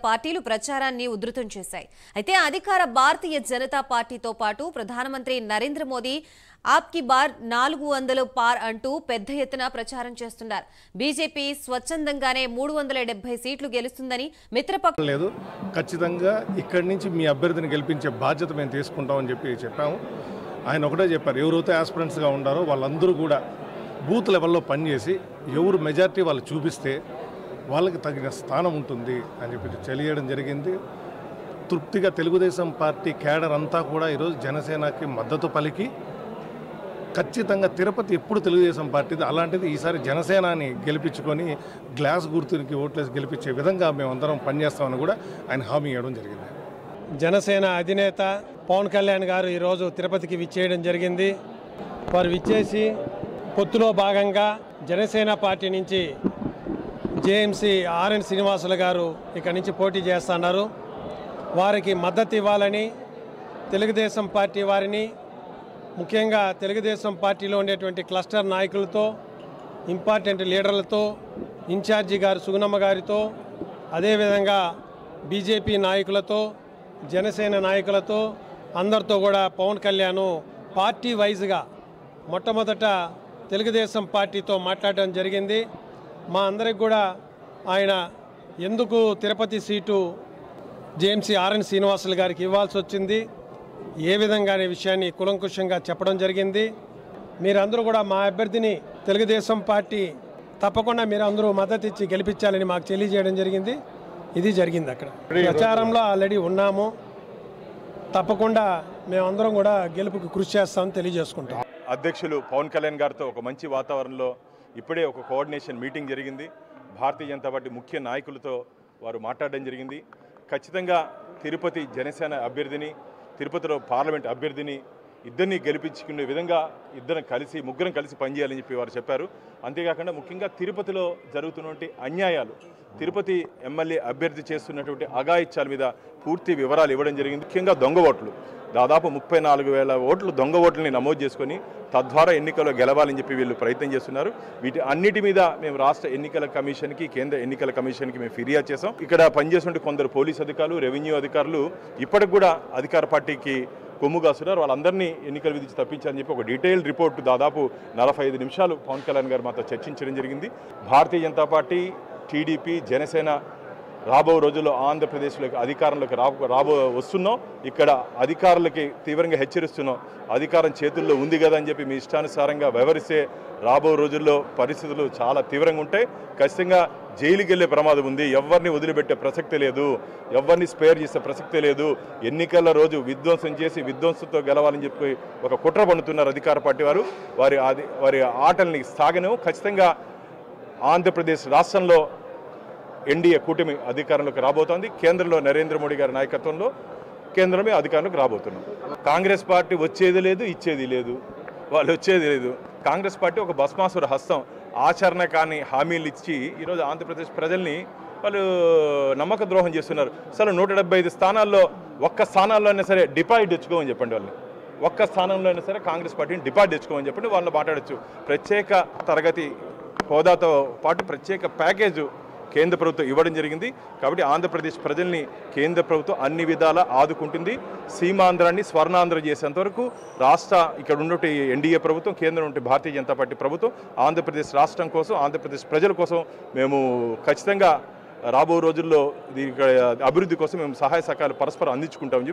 పార్టీలు ప్రచారాన్ని ఉధృతం చేశాయి. అయితే అధికార భారతీయ జనతా పార్టీతో పాటు ప్రధానమంత్రి నరేంద్ర మోదీ ఆప్కి బార్ 400 పార్ అంటూ పెద్ద ఎత్తున ప్రచారం చేస్తున్నారు. బీజేపీ స్వచ్ఛందంగానే 370 సీట్లు గెలుస్తుందని మిత్రపక్షం లేదు. ఖచ్చితంగా ఇక్కడి నుంచి మీ అభ్యర్థిని గెలిపించే బాధ్యత మేము తీసుకుంటామని చెప్పాము. ఆయన ఒకటే చెప్పారు, ఎవరైతే ఆస్పిరెంట్స్గా ఉండారో వాళ్ళందరూ కూడా బూత్ లెవెల్లో పనిచేసి ఎవరు మెజారిటీ వాళ్ళు చూపిస్తే వాళ్ళకి తగిన స్థానం ఉంటుంది అని చెప్పి తెలియడం జరిగింది. తృప్తిగా తెలుగుదేశం పార్టీ క్యాడర్ అంతా కూడా ఈరోజు జనసేనకి మద్దతు పలికి ఖచ్చితంగా తిరుపతి ఎప్పుడు తెలుగుదేశం పార్టీది, అలాంటిది ఈసారి జనసేనని గెలిపించుకొని గ్లాస్ గుర్తునికి ఓట్లేసి గెలిపించే విధంగా మేమందరం పనిచేస్తామని కూడా ఆయన హామీ ఇవ్వడం జరిగింది. జనసేన అధినేత పవన్ కళ్యాణ్ గారు ఈరోజు తిరుపతికి విచ్చేయడం జరిగింది. వారు విచ్చేసి పొత్తులో భాగంగా జనసేన పార్టీ నుంచి జేఎంసీ ఆర్ఎన్ శ్రీనివాసులు గారు ఇక్కడి నుంచి పోటీ చేస్తున్నారు. వారికి మద్దతు ఇవ్వాలని తెలుగుదేశం పార్టీ వారిని, ముఖ్యంగా తెలుగుదేశం పార్టీలో ఉండేటువంటి క్లస్టర్ నాయకులతో, ఇంపార్టెంట్ లీడర్లతో, ఇన్ఛార్జి గారు సుగుణమ్మ గారితో, అదేవిధంగా బీజేపీ నాయకులతో, జనసేన నాయకులతో అందరితో కూడా పవన్ కళ్యాణ్ పార్టీ వైజ్గా మొట్టమొదట తెలుగుదేశం పార్టీతో మాట్లాడడం జరిగింది. మా అందరికి కూడా ఆయన ఎందుకు Tirupati seat JMC RN Srinivasulu గారికి ఇవ్వాల్సి వచ్చింది, ఏ విధంగా అనే విషయాన్ని కులంకుషంగా చెప్పడం జరిగింది. మీరందరూ కూడా మా అభ్యర్థిని తెలుగుదేశం పార్టీ తప్పకుండా మీరు అందరూ మద్దతు ఇచ్చి గెలిపించాలని మాకు తెలియజేయడం జరిగింది. ఇది జరిగింది. అక్కడ ప్రచారంలో ఆల్రెడీ ఉన్నాము. తప్పకుండా మేమందరం కూడా గెలుపుకి కృషి చేస్తామని తెలియజేసుకుంటాం. అధ్యక్షులు పవన్ కళ్యాణ్ గారితో ఒక మంచి వాతావరణంలో ఇప్పుడే ఒక కోఆర్డినేషన్ మీటింగ్ జరిగింది. భారతీయ జనతా పార్టీ ముఖ్య నాయకులతో వారు మాట్లాడడం జరిగింది. ఖచ్చితంగా తిరుపతి జనసేన అభ్యర్థిని, తిరుపతిలో పార్లమెంట్ అభ్యర్థిని ఇద్దరిని గెలిపించుకునే విధంగా ముగ్గురం కలిసి పనిచేయాలని చెప్పి వారు చెప్పారు. అంతేకాకుండా ముఖ్యంగా తిరుపతిలో జరుగుతున్నటువంటి అన్యాయాలు, తిరుపతి ఎమ్మెల్యే అభ్యర్థి చేస్తున్నటువంటి అఘాయిత్యాల మీద పూర్తి వివరాలు ఇవ్వడం జరిగింది. ముఖ్యంగా దొంగ ఓట్లు, దాదాపు 34,000 ఓట్లు దొంగ ఓట్లని నమోదు చేసుకొని తద్వారా ఎన్నికల్లో గెలవాలని చెప్పి వీళ్ళు ప్రయత్నం చేస్తున్నారు. వీటి అన్నిటి మీద మేము రాష్ట్ర ఎన్నికల కమిషన్కి, కేంద్ర ఎన్నికల కమిషన్కి మేము ఫిర్యాదు చేసాం. ఇక్కడ పనిచేస్తుంటే కొందరు పోలీసు అధికారులు, రెవెన్యూ అధికారులు ఇప్పటికి కూడా అధికార పార్టీకి కొమ్ము కాస్తున్నారు. వాళ్ళందరినీ ఎన్నికల విధించి తప్పించాలని చెప్పి ఒక డీటెయిల్డ్ రిపోర్ట్ దాదాపు 45 నిమిషాలు పవన్ కళ్యాణ్ గారు మాతో చర్చించడం జరిగింది. భారతీయ జనతా పార్టీ, టీడీపీ, జనసేన రాబో రోజుల్లో ఆంధ్రప్రదేశ్లోకి అధికారంలోకి వస్తున్నాం. ఇక్కడ అధికారులకి తీవ్రంగా హెచ్చరిస్తున్నాం, అధికారం చేతుల్లో ఉంది కదా అని చెప్పి మీ ఇష్టానుసారంగా వ్యవహరిస్తే రాబో రోజుల్లో పరిస్థితులు చాలా తీవ్రంగా ఉంటాయి. ఖచ్చితంగా జైలుకి వెళ్ళే ప్రమాదం ఉంది. ఎవరిని వదిలిపెట్టే ప్రసక్తే లేదు, ఎవరిని స్పేర్ చేసే ప్రసక్తే లేదు. ఎన్నికల రోజు విధ్వంసం చేసి విధ్వంసంతో గెలవాలని చెప్పి ఒక కుట్ర పన్నుతున్నారు అధికార పార్టీ వారు. వారి ఆటల్ని సాగను. ఖచ్చితంగా ఆంధ్రప్రదేశ్ రాష్ట్రంలో ఎన్డీఏ కూటమి అధికారంలోకి రాబోతోంది. కేంద్రంలో నరేంద్ర మోడీ గారి నాయకత్వంలో కేంద్రమే అధికారంలోకి రాబోతున్నాం. కాంగ్రెస్ పార్టీ వచ్చేది లేదు, ఇచ్చేది లేదు, వాళ్ళు వచ్చేది లేదు. కాంగ్రెస్ పార్టీ ఒక భస్మాసుర హస్తం, ఆచరణ కాని హామీలు ఇచ్చి ఈరోజు ఆంధ్రప్రదేశ్ ప్రజల్ని వాళ్ళు నమ్మక ద్రోహం చేస్తున్నారు. అసలు 175 స్థానాల్లో ఒక్క స్థానాల్లో అయినా సరే డిపాజిట్ తెచ్చుకోమని చెప్పండి. వాళ్ళని ఒక్క స్థానంలో అయినా సరే కాంగ్రెస్ పార్టీని డిపాజిట్ తెచ్చుకోమని చెప్పండి. వాళ్ళు మాట్లాడచ్చు. ప్రత్యేక తరగతి హోదాతో పాటు ప్రత్యేక ప్యాకేజు కేంద్ర ప్రభుత్వం ఇవ్వడం జరిగింది. కాబట్టి ఆంధ్రప్రదేశ్ ప్రజల్ని కేంద్ర ప్రభుత్వం అన్ని విధాలా ఆదుకుంటుంది. సీమాంధ్రాన్ని స్వర్ణాంధ్ర చేసేంత వరకు ఇక్కడ ఉన్నటువంటి ఎన్డీఏ ప్రభుత్వం, కేంద్రం నుండి భారతీయ జనతా పార్టీ ప్రభుత్వం ఆంధ్రప్రదేశ్ రాష్ట్రం కోసం, ఆంధ్రప్రదేశ్ ప్రజల కోసం మేము ఖచ్చితంగా రాబో రోజుల్లో అభివృద్ధి కోసం మేము సహాయ సహకారాలు పరస్పరం అందించుకుంటామని